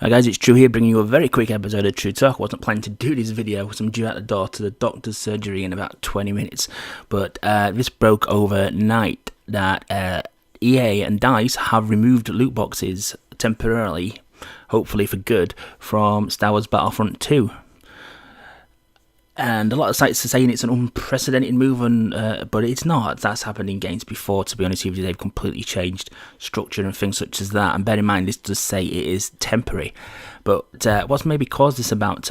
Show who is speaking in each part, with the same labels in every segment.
Speaker 1: Hi guys, it's Drew here bringing you a very quick episode of True Talk. I wasn't planning to do this video because I'm due out the door to the doctor's surgery in about 20 minutes. But this broke overnight that EA and DICE have removed loot boxes temporarily, hopefully for good, from Star Wars Battlefront 2. And a lot of sites are saying it's an unprecedented move, but it's not. That's happened in games before, to be honest with you. They've completely changed structure and things such as that. And bear in mind, this does say it is temporary. But what's maybe caused this about,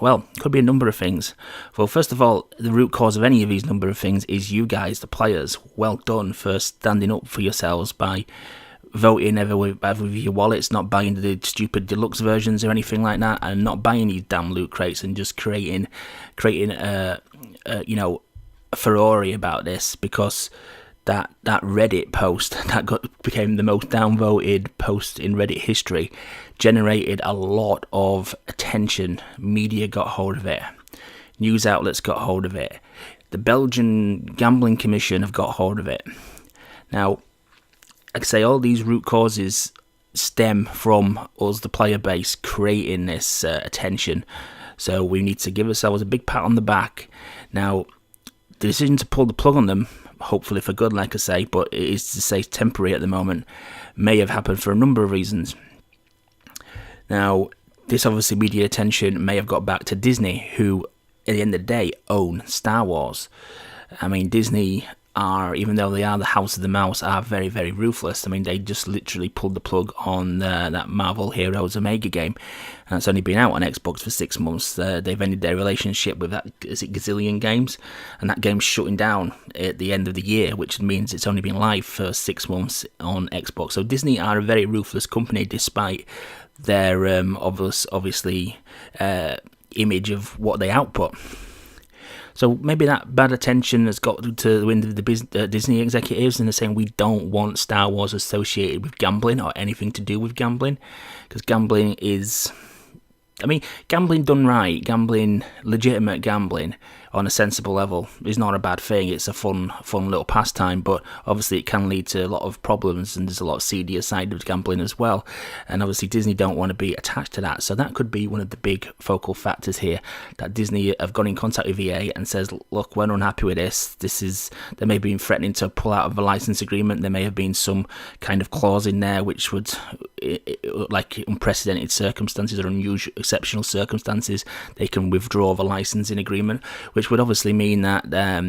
Speaker 1: well, could be a number of things. Well, first of all, the root cause of any of these number of things is you guys, the players. Well done for standing up for yourselves by voting either with your wallets, not buying the stupid deluxe versions or anything like that, and not buying these damn loot crates, and just creating a furore about this, because that Reddit post that became the most downvoted post in Reddit history generated a lot of attention. Media got hold of it, news outlets got hold of it, the Belgian Gambling Commission have got hold of it. Now, like I say, all these root causes stem from us, the player base, creating this attention. So we need to give ourselves a big pat on the back. Now, the decision to pull the plug on them, hopefully for good, like I say, but it is to say temporary at the moment, may have happened for a number of reasons. Now, this obviously media attention may have got back to Disney, who, at the end of the day, own Star Wars. I mean, Disney are, even though they are the House of the Mouse, are very, very ruthless. I mean, they just literally pulled the plug on that Marvel Heroes Omega game, and it's only been out on Xbox for 6 months. They've ended their relationship with that, is it Gazillion Games, and that game's shutting down at the end of the year, which means it's only been live for 6 months on Xbox. So Disney are a very ruthless company, despite their obviously image of what they output. So maybe that bad attention has got to the wind of the Disney executives, and they're saying we don't want Star Wars associated with gambling or anything to do with gambling, because gambling is, I mean, gambling done right, legitimate gambling on a sensible level is not a bad thing. It's a fun little pastime, but obviously it can lead to a lot of problems, and there's a lot of seedier side of gambling as well. And obviously Disney don't want to be attached to that, so that could be one of the big focal factors here, that Disney have got in contact with EA and says, look, we're unhappy with this. They may have been threatening to pull out of a license agreement. There may have been some kind of clause in there which would, like unprecedented circumstances or unusual, exceptional circumstances, they can withdraw the licensing agreement, which would obviously mean that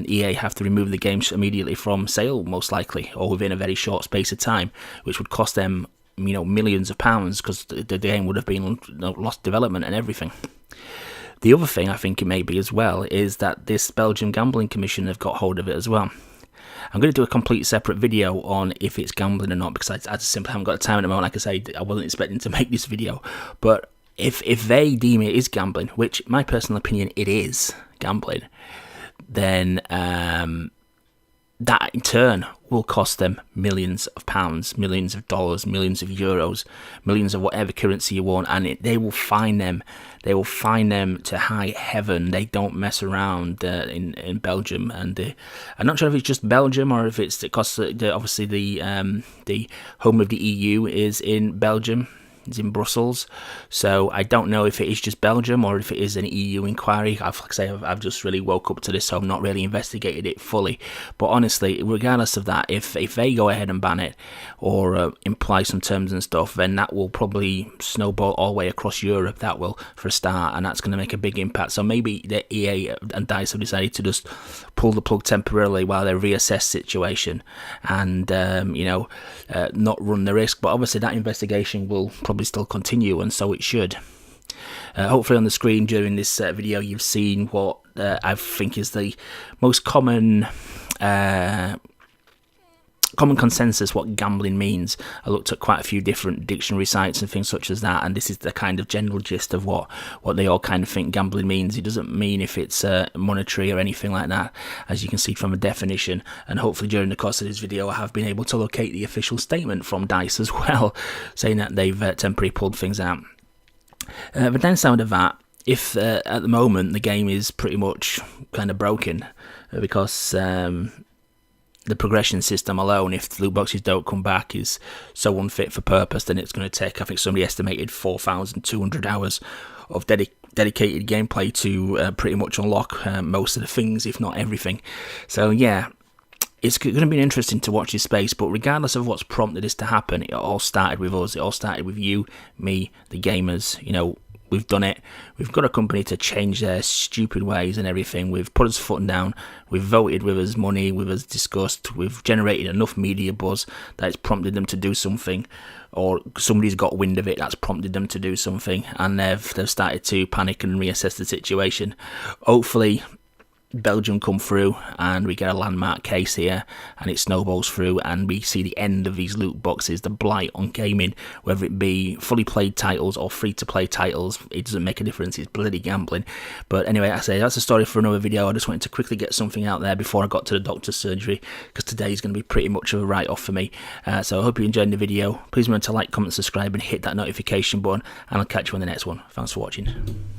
Speaker 1: EA have to remove the games immediately from sale, most likely, or within a very short space of time, which would cost them, millions of pounds, because the game would have been lost development and everything. The other thing I think it may be as well is that this Belgian Gambling Commission have got hold of it as well. I'm going to do a complete separate video on if it's gambling or not, because I just simply haven't got the time at the moment. Like I say, I wasn't expecting to make this video, but if they deem it is gambling, which my personal opinion it is gambling, then that in turn will cost them millions of pounds, millions of dollars, millions of euros, millions of whatever currency you want, and they will fine them. They will fine them to high heaven. They don't mess around in Belgium, and I'm not sure if it's just Belgium or if it's because obviously the home of the EU is in Belgium. It's in Brussels, so I don't know if it is just Belgium or if it is an EU inquiry. I've just really woke up to this, so I've not really investigated it fully. But honestly, regardless of that, if they go ahead and ban it or imply some terms and stuff, then that will probably snowball all the way across Europe. That will, for a start, and that's going to make a big impact. So maybe the EA and DICE have decided to just pull the plug temporarily while they reassess situation and not run the risk. But obviously that investigation will probably still continue, and so it should. Hopefully on the screen during this video you've seen what I think is the most common consensus what gambling means. I looked at quite a few different dictionary sites and things such as that, and this is the kind of general gist of what they all kind of think gambling means. It doesn't mean if it's monetary or anything like that, as you can see from a definition, and hopefully during the course of this video I have been able to locate the official statement from DICE as well, saying that they've temporarily pulled things out. The downside of that, if at the moment the game is pretty much kind of broken, because the progression system alone, if the loot boxes don't come back, is so unfit for purpose, then it's going to take, I think somebody estimated 4,200 hours of dedicated gameplay to pretty much unlock most of the things, if not everything. So yeah, it's going to be interesting to watch this space, but regardless of what's prompted this to happen, it all started with us. It all started with you, me, the gamers. You know, we've done it. We've got a company to change their stupid ways and everything. We've put us foot down. We've voted with us money. We've us discussed. We've generated enough media buzz that it's prompted them to do something, or somebody's got wind of it that's prompted them to do something, and they've started to panic and reassess the situation. Hopefully Belgium come through and we get a landmark case here and it snowballs through and we see the end of these loot boxes, the blight on gaming, whether it be fully played titles or free to play titles. It doesn't make a difference, it's bloody gambling. But anyway, I say that's a story for another video. I just wanted to quickly get something out there before I got to the doctor's surgery, because today is going to be pretty much of a write-off for me. So I hope you enjoyed the video. Please remember to like, comment, subscribe and hit that notification button, and I'll catch you on the next one. Thanks for watching.